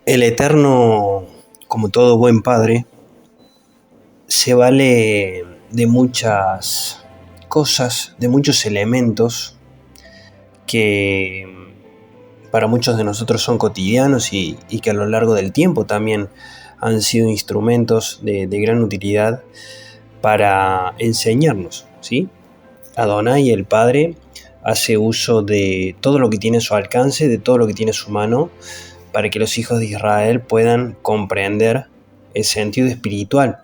El Eterno, como todo buen padre, se vale de muchas cosas, de muchos elementos que para muchos de nosotros son cotidianos y que a lo largo del tiempo también han sido instrumentos de gran utilidad para enseñarnos, ¿sí? Adonai, el Padre, hace uso de todo lo que tiene a su alcance, de todo lo que tiene a su mano, para que los hijos de Israel puedan comprender el sentido espiritual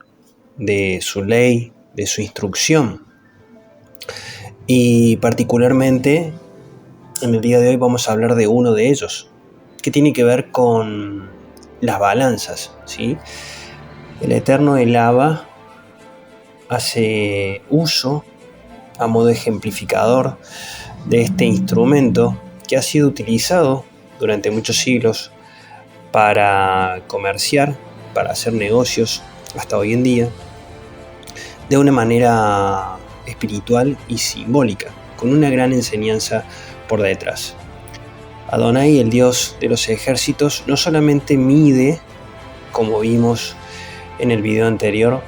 de su ley, de su instrucción. Y particularmente, en el día de hoy vamos a hablar de uno de ellos, que tiene que ver con las balanzas, ¿sí? El Eterno, el Abba, hace uso, a modo ejemplificador, de este instrumento que ha sido utilizado durante muchos siglos para comerciar, para hacer negocios hasta hoy en día, de una manera espiritual y simbólica, con una gran enseñanza por detrás. Adonai, el Dios de los ejércitos, no solamente mide, como vimos en el video anterior,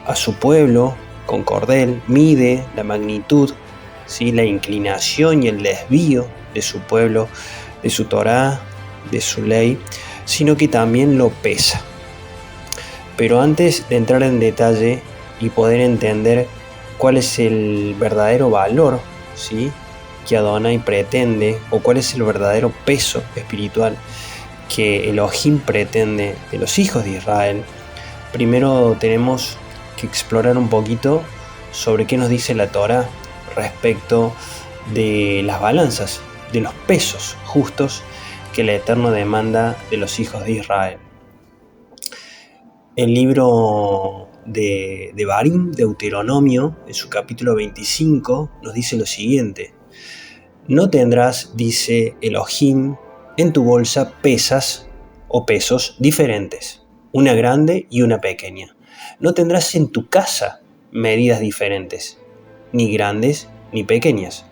a su pueblo con cordel, mide la magnitud, ¿sí?, la inclinación y el desvío de su pueblo, de su Torá, de su ley, sino que también lo pesa. Pero antes de entrar en detalle y poder entender cuál es el verdadero valor, ¿sí?, que Adonai pretende, o cuál es el verdadero peso espiritual que Elohim pretende de los hijos de Israel, primero tenemos que explorar un poquito sobre qué nos dice la Torá respecto de las balanzas, de los pesos justos que el Eterno demanda de los hijos de Israel. El libro de Devarim, Deuteronomio, en su capítulo 25, nos dice lo siguiente: no tendrás, dice Elohim, en tu bolsa pesas o pesos diferentes, una grande y una pequeña. No tendrás en tu casa medidas diferentes, ni grandes ni pequeñas.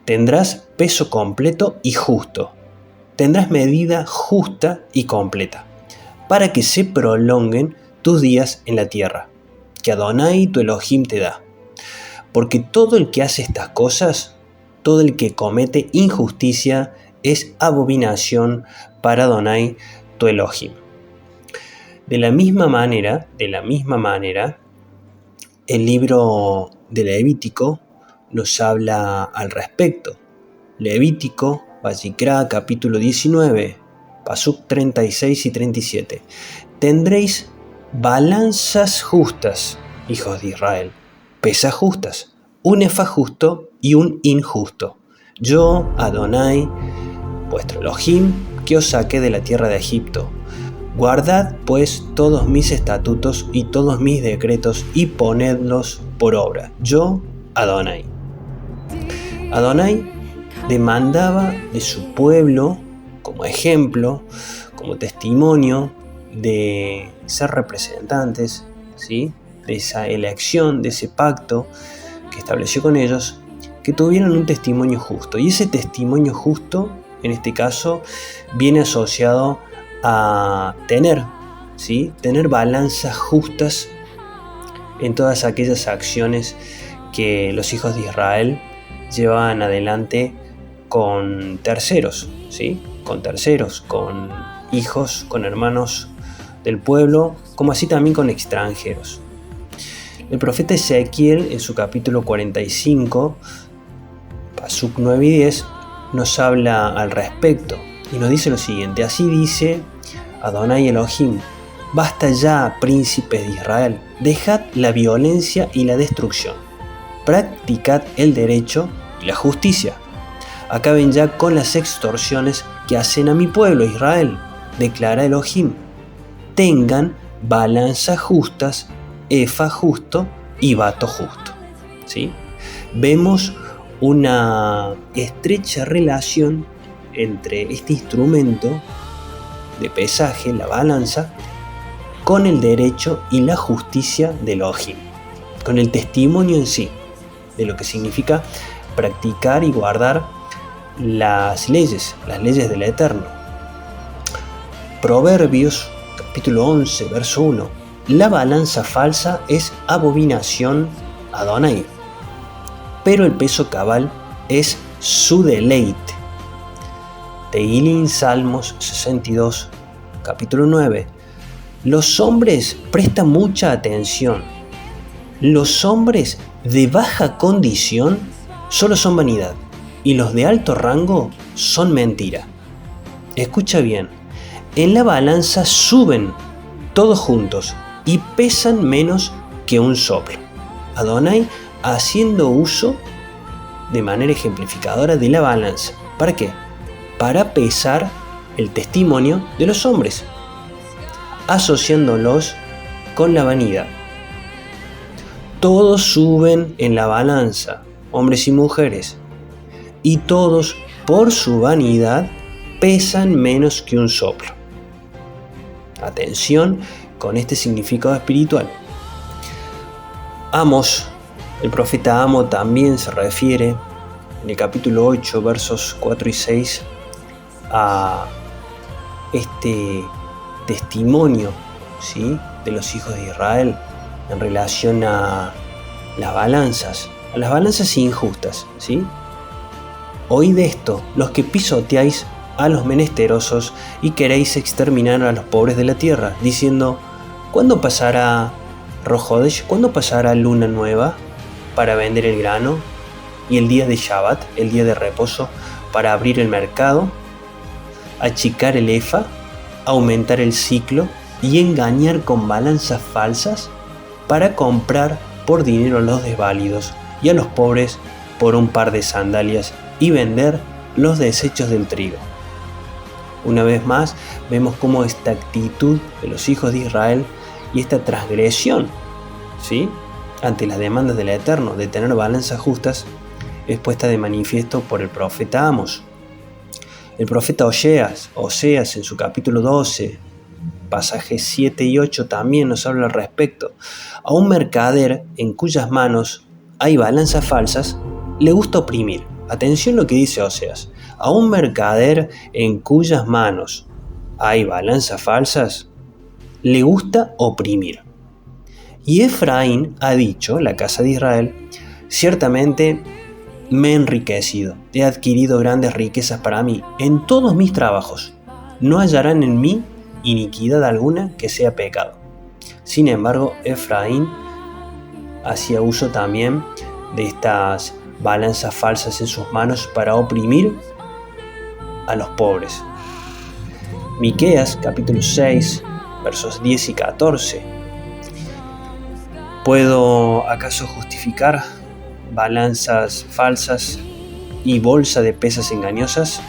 Tendrás peso completo y justo. Tendrás medida justa y completa, para que se prolonguen tus días en la tierra, que Adonai tu Elohim te da. Porque todo el que hace estas cosas, todo el que comete injusticia, es abominación para Adonai tu Elohim. De la misma manera, el libro de Levítico nos habla al respecto. Levítico, Vayikra, capítulo 19, pasuk 36 y 37. Tendréis balanzas justas, hijos de Israel, pesas justas, un efa justo y un injusto. Yo, Adonai, vuestro Elohim, que os saqué de la tierra de Egipto. Guardad, pues, todos mis estatutos y todos mis decretos y ponedlos por obra. Yo, Adonai. Adonai demandaba de su pueblo, como ejemplo, como testimonio de ser representantes, ¿sí?, de esa elección, de ese pacto que estableció con ellos, que tuvieran un testimonio justo. Y ese testimonio justo, en este caso, viene asociado a tener balanzas justas en todas aquellas acciones que los hijos de Israel llevaban adelante con terceros, ¿sí?, con hijos, con hermanos del pueblo, como así también con extranjeros. El profeta Ezequiel, en su capítulo 45, pasuk 9 y 10, nos habla al respecto y nos dice lo siguiente: así dice Adonai Elohim: basta ya, príncipes de Israel, dejad la violencia y la destrucción, practicad el derecho y la justicia, acaben ya con las extorsiones que hacen a mi pueblo Israel, declara Elohim. Tengan balanzas justas, efa justo y bato justo. ¿Sí? Vemos una estrecha relación entre este instrumento de pesaje, la balanza, con el derecho y la justicia de Elohim, con el testimonio en sí, de lo que significa practicar y guardar las leyes del Eterno. Proverbios, capítulo 11, verso 1. La balanza falsa es abominación a Adonai, pero el peso cabal es su deleite. Tehillim, Salmos 62, capítulo 9. Los hombres prestan mucha atención. Los hombres de baja condición solo son vanidad, y los de alto rango son mentira. Escucha bien, en la balanza suben todos juntos y pesan menos que un soplo. Adonai haciendo uso de manera ejemplificadora de la balanza. ¿Para qué? Para pesar el testimonio de los hombres, asociándolos con la vanidad. Todos suben en la balanza, hombres y mujeres, y todos por su vanidad pesan menos que un soplo. Atención con este significado espiritual. Amos, el profeta Amos también se refiere en el capítulo 8, versos 4 y 6 a este testimonio, ¿sí?, de los hijos de Israel en relación a las balanzas injustas, ¿sí? Oíd esto, los que pisoteáis a los menesterosos y queréis exterminar a los pobres de la tierra, diciendo: ¿cuándo pasará Rojodesh? ¿Cuándo pasará luna nueva para vender el grano? Y el día de Shabbat, el día de reposo, para abrir el mercado, achicar el efa, aumentar el ciclo y engañar con balanzas falsas para comprar por dinero a los desválidos y a los pobres por un par de sandalias y vender los desechos del trigo. Una vez más vemos cómo esta actitud de los hijos de Israel y esta transgresión, ¿sí?, ante las demandas del Eterno de tener balanzas justas es puesta de manifiesto por el profeta Amos. El profeta Oseas en su capítulo 12, pasajes 7 y 8 también nos habla al respecto. A un mercader en cuyas manos hay balanzas falsas le gusta oprimir. Atención lo que dice Oseas. A un mercader en cuyas manos hay balanzas falsas le gusta oprimir. Y Efraín ha dicho, la casa de Israel: ciertamente me he enriquecido, he adquirido grandes riquezas para mí en todos mis trabajos. No hallarán en mí iniquidad alguna que sea pecado. Sin embargo, Efraín hacía uso también de estas balanzas falsas en sus manos para oprimir a los pobres. Miqueas, capítulo 6, versos 10 y 14. ¿Puedo acaso justificar balanzas falsas y bolsa de pesas engañosas?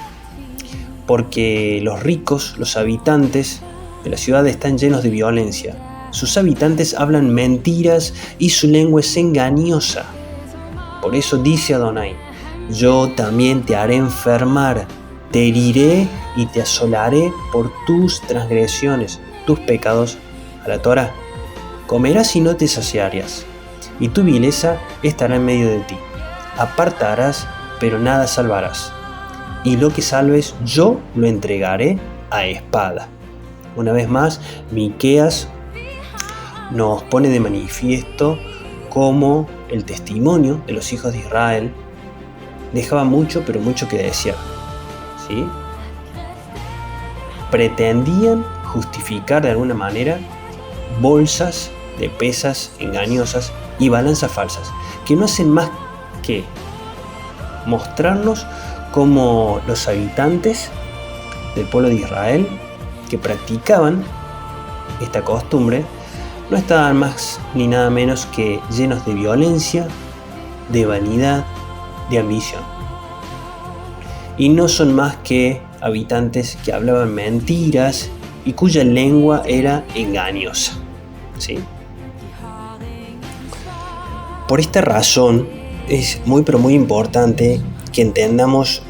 Porque los ricos, los habitantes de la ciudad están llenos de violencia. Sus habitantes hablan mentiras y su lengua es engañosa. Por eso dice Adonai: yo también te haré enfermar, te heriré y te asolaré por tus transgresiones, tus pecados a la Torá. Comerás y no te saciarás, y tu vileza estará en medio de ti. Apartarás, pero nada salvarás. Y lo que salves yo lo entregaré a espada. Una vez más, Miqueas nos pone de manifiesto cómo el testimonio de los hijos de Israel dejaba mucho, pero mucho que desear, ¿sí? Pretendían justificar de alguna manera bolsas de pesas engañosas y balanzas falsas, que no hacen más que mostrarnos cómo los habitantes del pueblo de Israel que practicaban esta costumbre no estaban más ni nada menos que llenos de violencia, de vanidad, de ambición. Y no son más que habitantes que hablaban mentiras y cuya lengua era engañosa, ¿sí? Por esta razón es muy pero muy importante que entendamos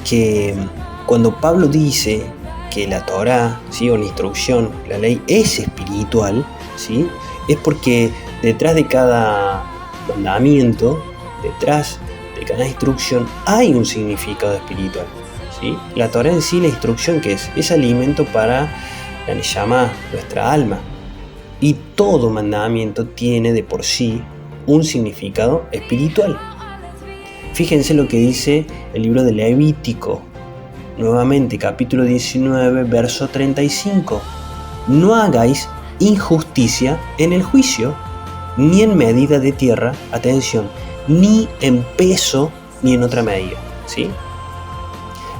que cuando Pablo dice que la Torá, ¿sí?, o la instrucción, la ley es espiritual, ¿sí?, es porque detrás de cada mandamiento, detrás de cada instrucción hay un significado espiritual, ¿sí? La Torá en sí, la instrucción que es alimento para la neshama, nuestra alma. Y todo mandamiento tiene de por sí un significado espiritual. Fíjense lo que dice el libro de Levítico, nuevamente capítulo 19, verso 35. No hagáis injusticia en el juicio, ni en medida de tierra, atención, ni en peso, ni en otra medida, ¿sí?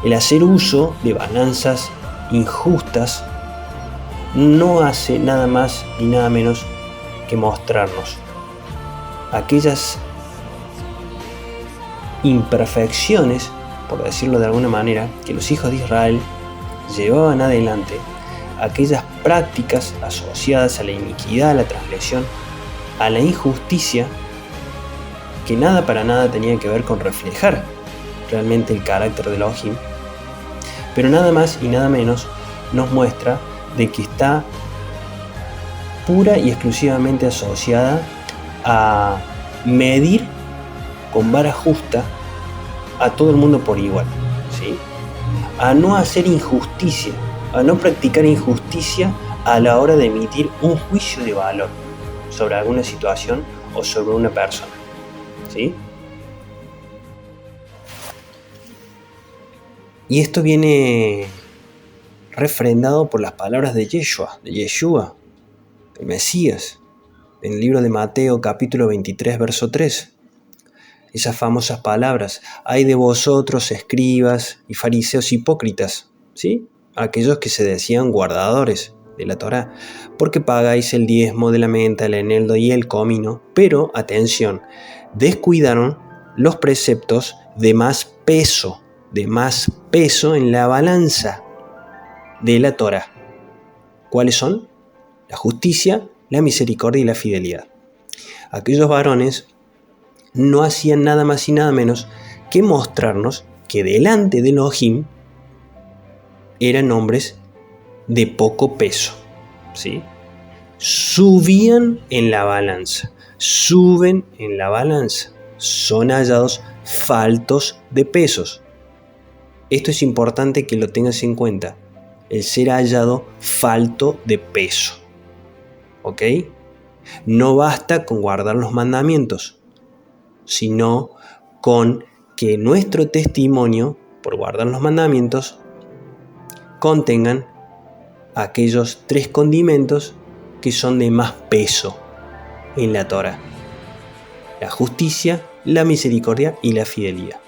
El hacer uso de balanzas injustas no hace nada más ni nada menos que mostrarnos aquellas imperfecciones, por decirlo de alguna manera, que los hijos de Israel llevaban adelante, aquellas prácticas asociadas a la iniquidad, a la transgresión, a la injusticia, que nada para nada tenían que ver con reflejar realmente el carácter de Elohim, pero nada más y nada menos nos muestra de que está pura y exclusivamente asociada a medir con vara justa a todo el mundo por igual, ¿sí? A no hacer injusticia, a no practicar injusticia a la hora de emitir un juicio de valor sobre alguna situación o sobre una persona, ¿sí? Y esto viene refrendado por las palabras de Yeshua, el Mesías, en el libro de Mateo capítulo 23, verso 3. Esas famosas palabras: ay de vosotros, escribas y fariseos hipócritas, ¿sí? Aquellos que se decían guardadores de la Torá, porque pagáis el diezmo de la menta, el eneldo y el comino, pero, atención, descuidaron los preceptos de más peso en la balanza de la Torá. ¿Cuáles son? La justicia, la misericordia y la fidelidad. Aquellos varones no hacían nada más y nada menos que mostrarnos que delante de Elohim eran hombres de poco peso, ¿sí? Subían en la balanza, suben en la balanza, son hallados faltos de pesos. Esto es importante que lo tengas en cuenta, el ser hallado falto de peso, ¿ok? No basta con guardar los mandamientos, sino con que nuestro testimonio por guardar los mandamientos contengan aquellos 3 condimentos que son de más peso en la Torá: la justicia, la misericordia y la fidelidad.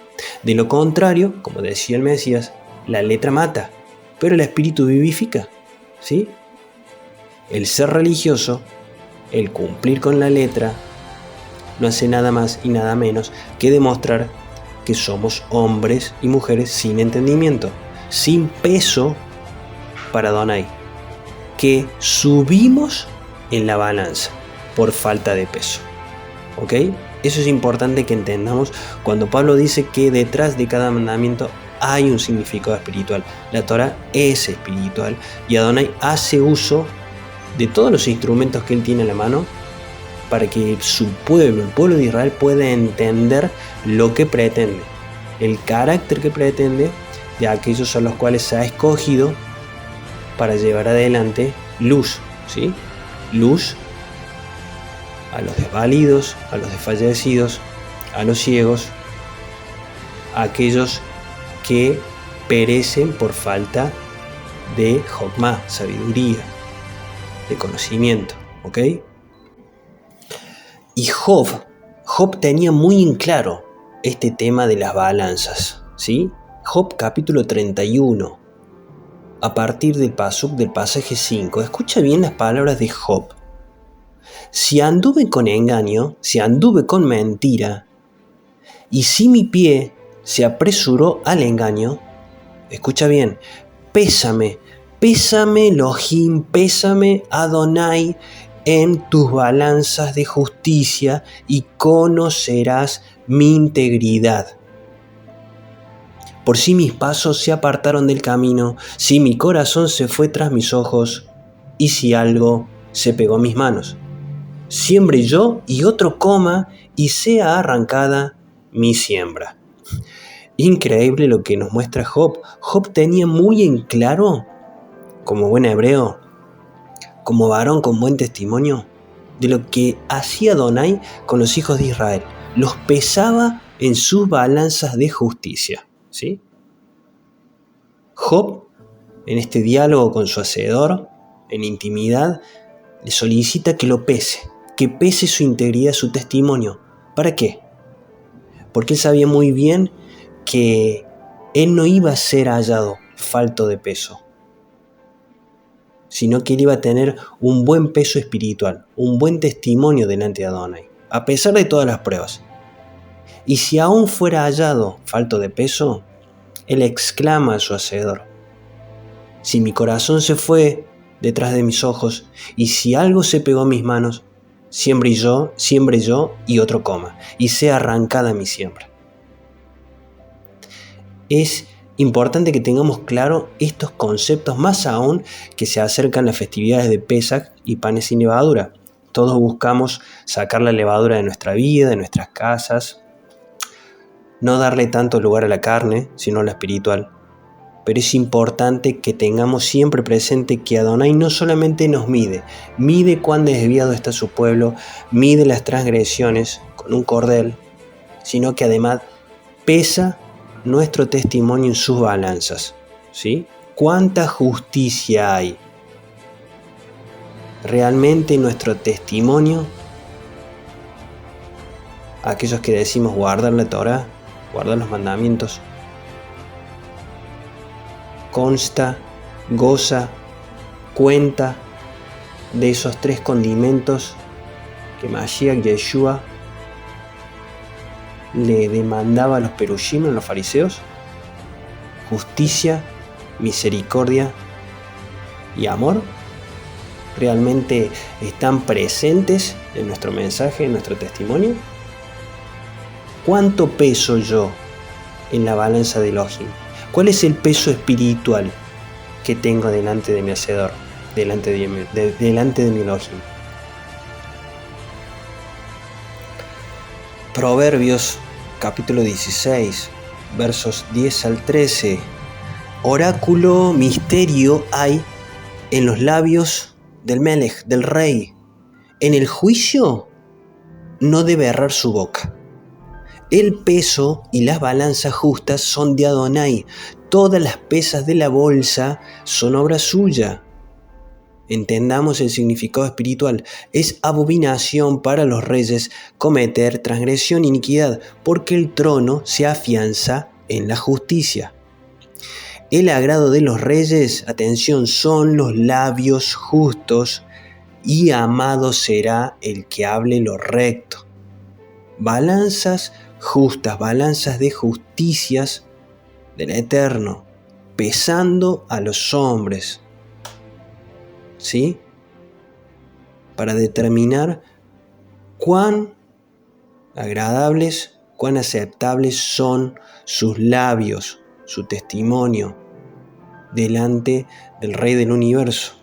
De lo contrario, como decía el Mesías, la letra mata, pero el espíritu vivifica, ¿sí? El ser religioso, el cumplir con la letra, no hace nada más y nada menos que demostrar que somos hombres y mujeres sin entendimiento, sin peso para Adonai, que subimos en la balanza por falta de peso, ¿ok? Eso es importante que entendamos cuando Pablo dice que detrás de cada mandamiento hay un significado espiritual. La Torá es espiritual y Adonai hace uso de todos los instrumentos que él tiene a la mano para que su pueblo, el pueblo de Israel, pueda entender lo que pretende, el carácter que pretende de aquellos a los cuales se ha escogido para llevar adelante luz, ¿sí? Luz a los desvalidos, a los desfallecidos, a los ciegos, a aquellos que perecen por falta de Jokmah, sabiduría, de conocimiento, ¿ok? Y Job tenía muy en claro este tema de las balanzas, ¿sí? Job capítulo 31, a partir del pasaje 5, escucha bien las palabras de Job. Si anduve con engaño, si anduve con mentira, y si mi pie se apresuró al engaño, escucha bien, pésame Elohim, pésame Adonai en tus balanzas de justicia y conocerás mi integridad. Por si mis pasos se apartaron del camino, si mi corazón se fue tras mis ojos, y si algo se pegó a mis manos. Siembre yo y otro coma, y sea arrancada mi siembra. Increíble lo que nos muestra Job. Job tenía muy en claro, como buen hebreo, como varón con buen testimonio, de lo que hacía Adonai con los hijos de Israel. Los pesaba en sus balanzas de justicia, ¿sí? Job, en este diálogo con su hacedor, en intimidad, le solicita que lo pese, que pese su integridad, su testimonio. ¿Para qué? Porque él sabía muy bien que él no iba a ser hallado falto de peso, sino que él iba a tener un buen peso espiritual, un buen testimonio delante de Adonai, a pesar de todas las pruebas. Y si aún fuera hallado falto de peso, él exclama a su hacedor: si mi corazón se fue detrás de mis ojos, y si algo se pegó a mis manos, siembre yo y otro coma, y sea arrancada mi siembra. Es importante que tengamos claro estos conceptos, más aún que se acercan las festividades de Pesaj y panes sin levadura. Todos buscamos sacar la levadura de nuestra vida, de nuestras casas, no darle tanto lugar a la carne, sino a la espiritual. Pero es importante que tengamos siempre presente que Adonai no solamente nos mide cuán desviado está su pueblo, mide las transgresiones con un cordel, sino que además pesa nuestro testimonio en sus balanzas, ¿sí? ¿Cuánta justicia hay? Realmente nuestro testimonio, aquellos que decimos guardar la Torá, guardar los mandamientos, consta, goza, cuenta de esos tres condimentos que Mashiach Yeshua le demandaba a los perushim, a los fariseos: justicia, misericordia y amor. ¿Realmente están presentes en nuestro mensaje, en nuestro testimonio? ¿Cuánto peso yo en la balanza de Elohim? ¿Cuál es el peso espiritual que tengo delante de mi hacedor, delante de mi Elohim? Proverbios capítulo 16, versos 10 al 13. Oráculo, misterio hay en los labios del Melech, del rey. En el juicio no debe errar su boca. El peso y las balanzas justas son de Adonai. Todas las pesas de la bolsa son obra suya. Entendamos el significado espiritual. Es abominación para los reyes cometer transgresión e iniquidad, porque el trono se afianza en la justicia. El agrado de los reyes, atención, son los labios justos, y amado será el que hable lo recto. Balanzas justas, balanzas de justicias del Eterno, pesando a los hombres, ¿sí? Para determinar cuán agradables, cuán aceptables son sus labios, su testimonio delante del Rey del Universo.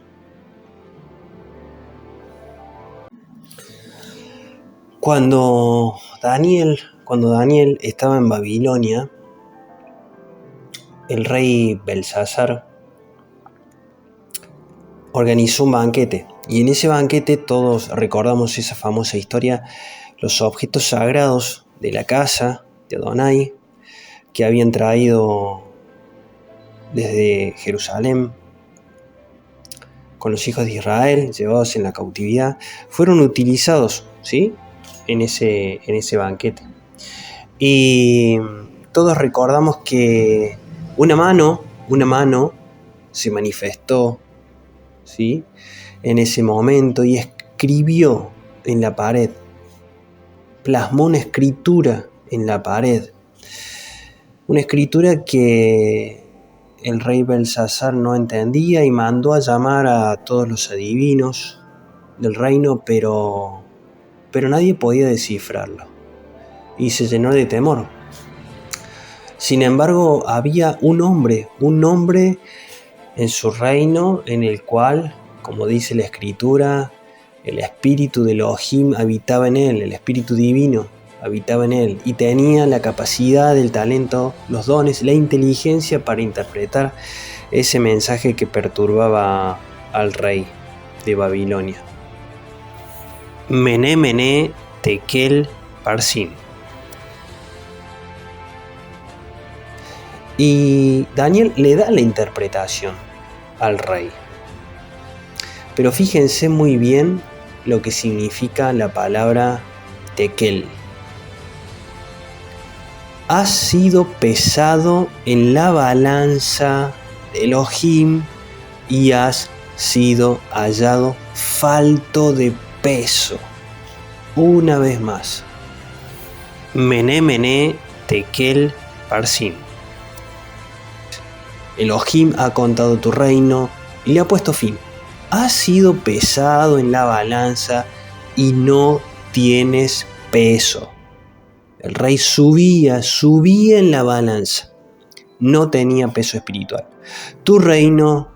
Cuando Daniel estaba en Babilonia, el rey Belsasar organizó un banquete, y en ese banquete todos recordamos esa famosa historia, los objetos sagrados de la casa de Adonai que habían traído desde Jerusalén con los hijos de Israel llevados en la cautividad, fueron utilizados, ¿sí?, en ese banquete. Y todos recordamos que una mano se manifestó, ¿sí?, en ese momento, y escribió en la pared, plasmó una escritura en la pared, una escritura que el rey Belsasar no entendía, y mandó a llamar a todos los adivinos del reino, pero nadie podía descifrarlo, y se llenó de temor. Sin embargo, había un hombre en su reino en el cual, como dice la escritura, el espíritu de Elohim habitaba en él, el espíritu divino habitaba en él y tenía la capacidad, el talento, los dones, la inteligencia para interpretar ese mensaje que perturbaba al rey de Babilonia. Mené, Mené, Tekel, Parsin. Y Daniel le da la interpretación al rey. Pero fíjense muy bien lo que significa la palabra Tekel. Has sido pesado en la balanza de Elohim y has sido hallado falto de peso. Una vez más. Mené, Mené, Tekel, Parsin. Elohim ha contado tu reino y le ha puesto fin. Has sido pesado en la balanza y no tienes peso. El rey subía en la balanza. No tenía peso espiritual. Tu reino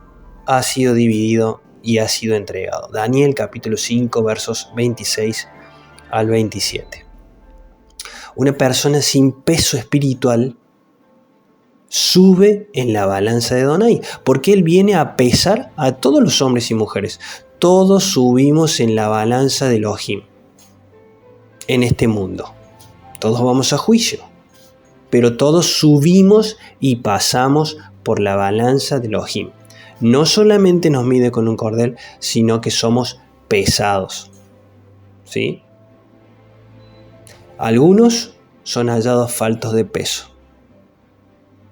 ha sido dividido y ha sido entregado. Daniel capítulo 5 versos 26 al 27. Una persona sin peso espiritual sube en la balanza de Adonai, porque Él viene a pesar a todos los hombres y mujeres. Todos subimos en la balanza de Elohim en este mundo. Todos vamos a juicio, pero todos subimos y pasamos por la balanza de Elohim. No solamente nos mide con un cordel, sino que somos pesados. ¿Sí? Algunos son hallados faltos de peso,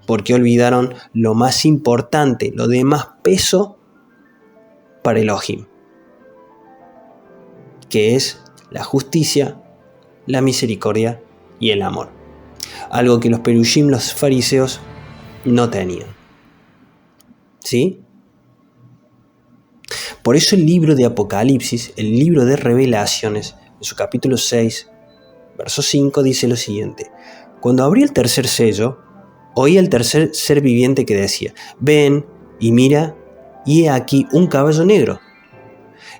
porque olvidaron lo más importante, lo de más peso para Elohim, que es la justicia, la misericordia y el amor. Algo que los perushim, los fariseos, no tenían. ¿Sí? Por eso el libro de Apocalipsis, el libro de Revelaciones, en su capítulo 6, verso 5, dice lo siguiente: cuando abrí el tercer sello, oí al tercer ser viviente que decía: ven y mira, y he aquí un caballo negro.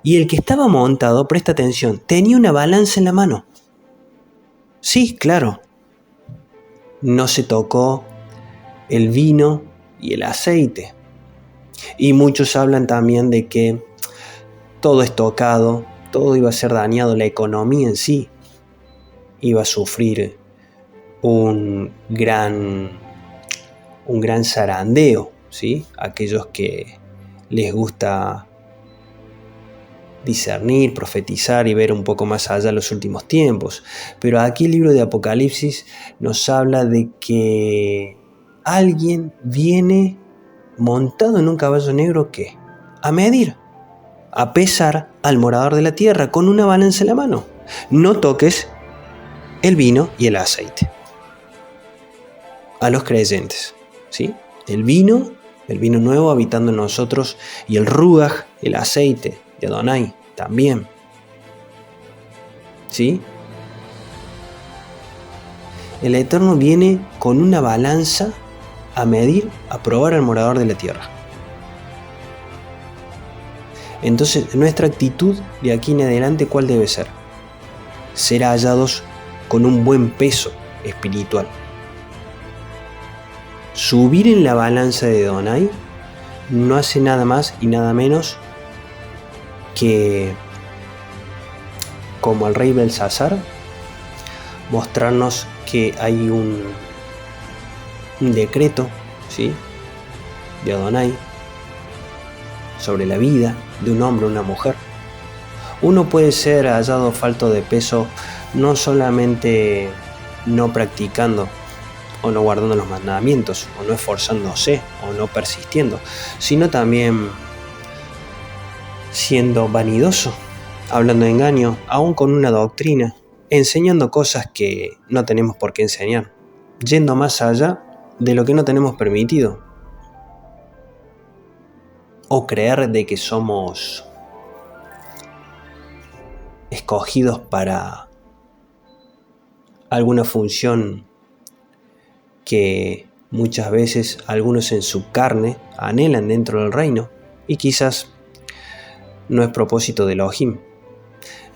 Y el que estaba montado, presta atención, tenía una balanza en la mano. Sí, claro. No se tocó el vino y el aceite. Y muchos hablan también de que todo es tocado, todo iba a ser dañado, la economía en sí iba a sufrir un gran zarandeo, ¿sí? Aquellos que les gusta discernir, profetizar y ver un poco más allá los últimos tiempos. Pero aquí el libro de Apocalipsis nos habla de que alguien viene montado en un caballo negro, ¿qué? A medir, a pesar al morador de la tierra con una balanza en la mano. No toques el vino y el aceite. A los creyentes, ¿sí? El vino nuevo habitando en nosotros, y el ruach, el aceite de Adonai también. ¿Sí? El Eterno viene con una balanza a medir, a probar al morador de la tierra. Entonces, nuestra actitud de aquí en adelante, ¿cuál debe ser? Ser hallados con un buen peso espiritual. Subir en la balanza de Adonai no hace nada más y nada menos que, como al rey Belsasar, mostrarnos que hay un decreto, ¿sí?, de Adonai sobre la vida de un hombre o una mujer. Uno puede ser hallado falto de peso no solamente no practicando o no guardando los mandamientos, o no esforzándose, o no persistiendo, sino también siendo vanidoso, hablando de engaño, aún con una doctrina, enseñando cosas que no tenemos por qué enseñar, yendo más allá de lo que no tenemos permitido, o creer de que somos escogidos para alguna función que muchas veces algunos en su carne anhelan dentro del reino, y quizás no es propósito de Elohim.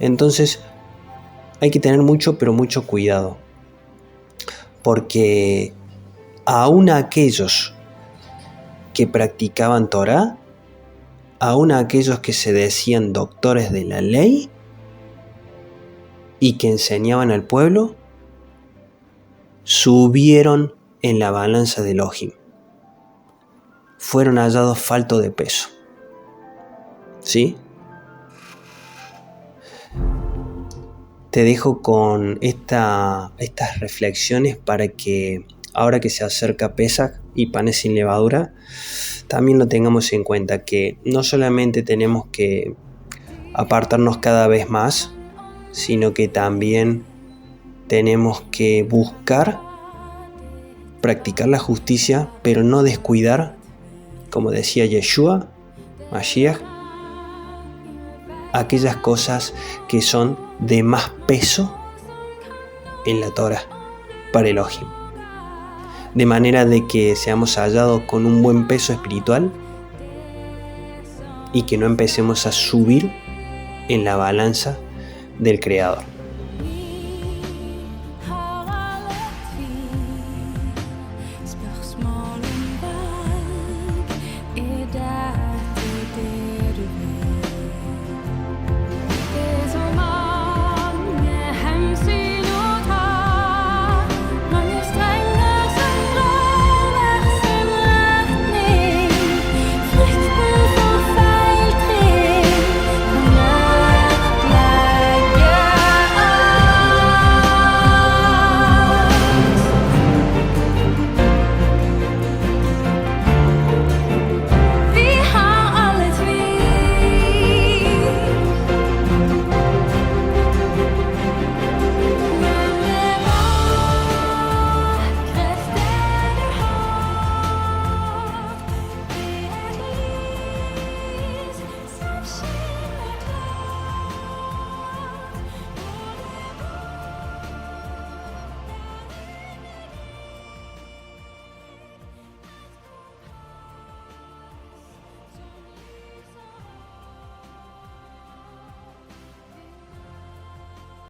Entonces, hay que tener mucho, pero mucho cuidado, porque aún aquellos que practicaban Torá, aún aquellos que se decían doctores de la ley y que enseñaban al pueblo, subieron en la balanza de Elohim. Fueron hallados faltos de peso. ¿Sí? Te dejo con estas reflexiones para que ahora que se acerca Pesaj y panes sin levadura, también lo tengamos en cuenta, que no solamente tenemos que apartarnos cada vez más, sino que también tenemos que buscar practicar la justicia, pero no descuidar, como decía Yeshua, Mashiach, aquellas cosas que son de más peso en la Torah para Elohim. De manera de que seamos hallados con un buen peso espiritual y que no empecemos a subir en la balanza del Creador.